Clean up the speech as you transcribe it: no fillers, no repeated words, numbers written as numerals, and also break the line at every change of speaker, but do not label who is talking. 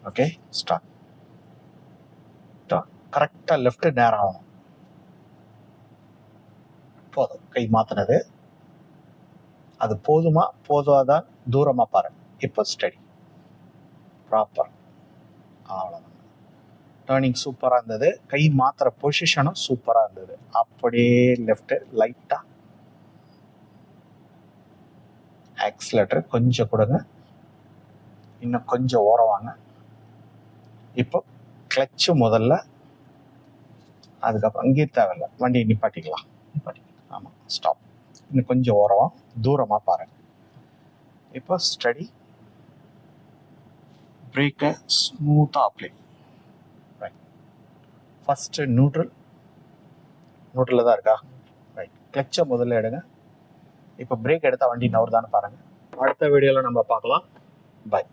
Okay, start. கரெக்டாக left நேரம் ஆகணும். போதும், கை மாற்றினது. அது போதுமா போதாதான் தூரமாக பாருங்க. இப்போ ஸ்டடி ப்ராப்பர். அவ்வளோதான். டேர்னிங் சூப்பராக இருந்தது. கை மாத்திர பொசிஷனும் சூப்பராக இருந்தது. அப்படியே லெஃப்ட் லைட்டாக ஆக்சிலேட்டர் கொஞ்சம் கொடுங்க. இன்னும் கொஞ்சம் ஓரம் வாங்க. இப்போ கிளச்சு முதல்ல, அதுக்கப்புறம் இங்கே தேவையில்லை, வண்டியை நிப்பாட்டிக்கலாம். ஆமாம், ஸ்டாப். இன்னும் கொஞ்சம் ஓரமாக தூரமாக பாருங்கள். இப்போ ஸ்டடி. பிரேக்கை ஸ்மூத்தாக அப்ளை. ரைட். ஃபஸ்ட்டு நியூட்ரலில் தான் இருக்கா? ரைட். கிளச்சை முதல்ல எடுங்க. இப்போ பிரேக் எடுத்தால் வண்டி நவருதான்னு பாருங்கள். அடுத்த வீடியோவில் நம்ம பார்க்கலாம். பை.